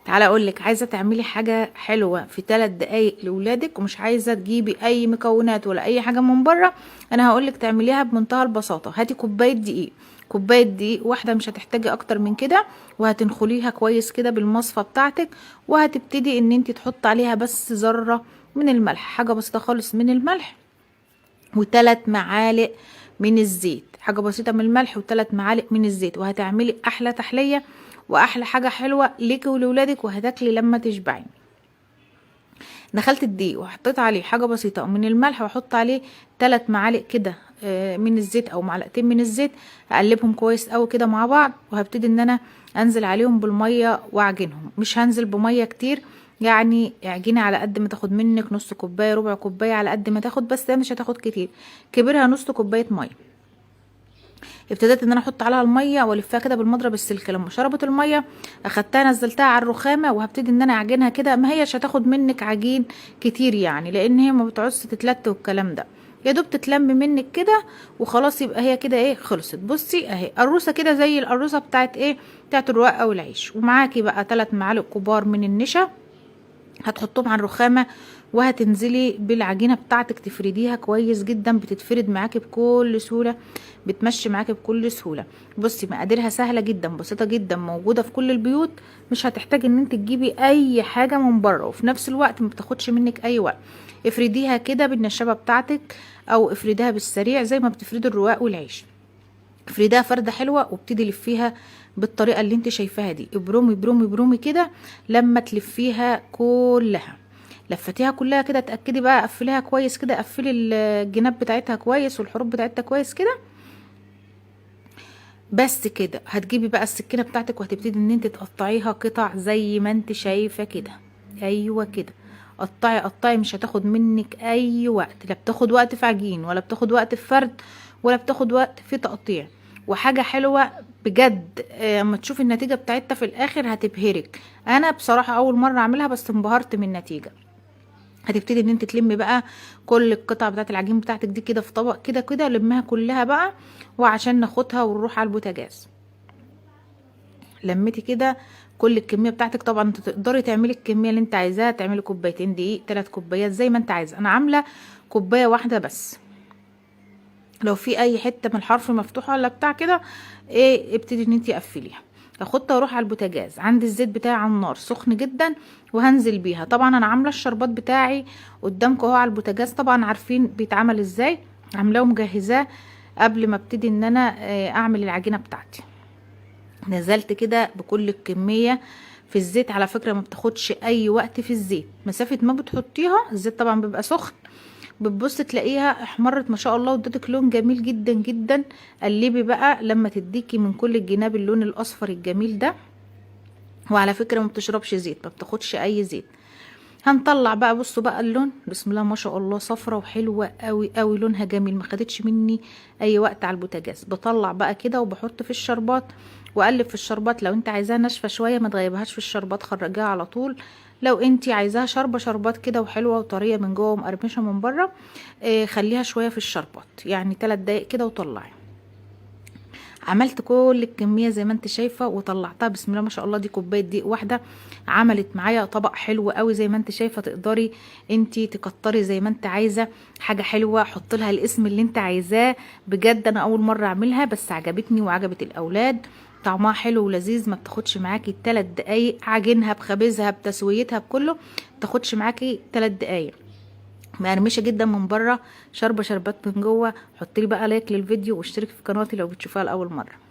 تعالى اقولك، عايزه تعملي حاجه حلوه في 3 دقايق لاولادك ومش عايزه تجيبي اي مكونات ولا اي حاجه من بره، انا هقولك تعمليها بمنتهى البساطه. هاتي كوبايه دقيق، كوبايه دقيق واحده، مش هتحتاجي اكتر من كده، وهتنخليها كويس كده بالمصفى بتاعتك، وهتبتدي ان انت تحط عليها بس ذره من الملح، حاجه بسيطه خالص من الملح، و3 معالق من الزيت، حاجه بسيطه من الملح و3 معالق من الزيت، وهتعملي احلى تحليه واحلى حاجه حلوه ليكي ولولادك، وهتاكلي لما تشبعي. دخلت الدقيق وحطيت عليه حاجه بسيطه من الملح، واحط عليه 3 معالق كده من الزيت او معلقتين من الزيت، اقلبهم كويس قوي كده مع بعض، وهبتدي ان انا انزل عليهم بالميه واعجنهم. مش هنزل بميه كتير، يعني اعجني على قد ما تاخد منك، نص كوبايه ربع كوبايه على قد ما تاخد، بس ده مش هتاخد كتير، كبرها نص كوبايه ميه. ابتديت ان انا احط عليها الميه والفها كده بالمضرب السلك، لما شربت الميه اخدتها نزلتها على الرخامه، وهبتدي ان انا اعجنها كده. ما هيش هتاخد منك عجين كتير يعني، لان هي ما بتعوزش تتلت والكلام ده، يا دوب تتلم منك كده وخلاص. يبقى هي كده ايه، خلصت. بصي اهي قروصه كده زي القروصه بتاعت ايه، بتاعت الرقاق او العيش. ومعاكي بقى 3 معالق كبار من النشا، هتحطهم على الرخامه، وهتنزلي بالعجينه بتاعتك تفرديها كويس جدا، بتتفرد معاكي بكل سهوله، بتمشي معاكي بكل سهوله. بصي مقاديرها سهله جدا، بسيطه جدا، موجوده في كل البيوت، مش هتحتاجي ان انت تجيبي اي حاجه من بره، وفي نفس الوقت ما بتاخدش منك اي وقت. افرديها كده بالنشابه بتاعتك، او افرديها بالسريع زي ما بتفردي الرقاق والعيش. افرديها فرده حلوه، وابتدي لفيها بالطريقه اللي انت شايفاها دي، ابرومي برومي برومي كده لما تلفيها كلها. لفتيها كلها كده، اتاكدي بقى، قفليها كويس كده، قفلي الجناب بتاعتها كويس والحروف بتاعتها كويس كده. بس كده هتجيبي بقى السكينه بتاعتك، وهتبتدي ان انت تقطعيها قطع زي ما انت شايفه كده. ايوه كده، قطعي قطعي، مش هتاخد منك اي وقت، لا بتاخد وقت في عجين، ولا بتاخد وقت في فرد، ولا بتاخد وقت في تقطيع. وحاجه حلوه بجد، اما تشوفي النتيجه بتاعتها في الاخر هتبهرك. انا بصراحه اول مره اعملها بس انبهرت من النتيجه. هتبتدي ان انت تلمي بقى كل القطع بتاعت العجين بتاعتك دي كده في طبق كده كده، لمها كلها بقى، وعشان ناخدها ونروح على البوتاجاز. لميتي كده كل الكميه بتاعتك، طبعا انت تقدري تعملي الكميه اللي انت عايزاها، تعملي كوبايتين دقيق، 3 كوبايات، زي ما انت عايزه. انا عامله كوبايه واحده بس، لو في اي حته من الحرف مفتوحه ولا بتاع كده ايه، ابتدي ان انت قفليها. اخدها واروح على البوتاجاز، عندي الزيت بتاعي على النار سخن جدا، وهنزل بيها. طبعا انا عامله الشربات بتاعي قدامكم اهو على البوتاجاز، طبعا عارفين بيتعمل ازاي، عاملاه ومجهزاه قبل ما ابتدي ان انا اعمل العجينه بتاعتي. نزلت كده بكل الكميه في الزيت، على فكره ما بتاخدش اي وقت في الزيت، مسافه ما بتحطيها الزيت طبعا بيبقى سخن، بتبص تلاقيها احمرت ما شاء الله، وادتك لون جميل جدا جدا. قلبي بقى لما تديكي من كل الجناب اللون الاصفر الجميل ده. وعلى فكره ما بتشربش زيت، ما بتاخدش اي زيت. هنطلع بقى، بصوا بقى اللون، بسم الله ما شاء الله، صفرة وحلوه قوي قوي، لونها جميل، ما خدتش مني اي وقت على البوتاجاز. بطلع بقى كده وبحط في الشربات، واقلب في الشربات. لو انت عايزاها ناشفه شويه ما تغيبهاش في الشربات، خرجيها على طول. لو انت عايزاها شربه شربات كده وحلوه وطريه من جوه ومقرمشه من بره، خليها شويه في الشربات، يعني 3 دقايق كده وطلعي. عملت كل الكميه زي ما انت شايفه وطلعتها، بسم الله ما شاء الله، دي كوبايه دقيق واحده عملت معايا طبق حلو قوي زي ما انت شايفه. تقدري انت تكتري زي ما انت عايزه، حاجه حلوه حط لها الاسم اللي انت عايزاه. بجد انا اول مره اعملها بس عجبتني وعجبت الاولاد، طعمها حلو ولذيذ، ما بتاخدش معاكي 3 دقايق، عجينها بخبزها بتسويتها بكله تاخدش معاكي 3 دقايق، مقرمشه جدا من بره، شربه شربات من جوه. حطي لي بقى لايك للفيديو واشتركي في قناتي لو بتشوفها لاول مره.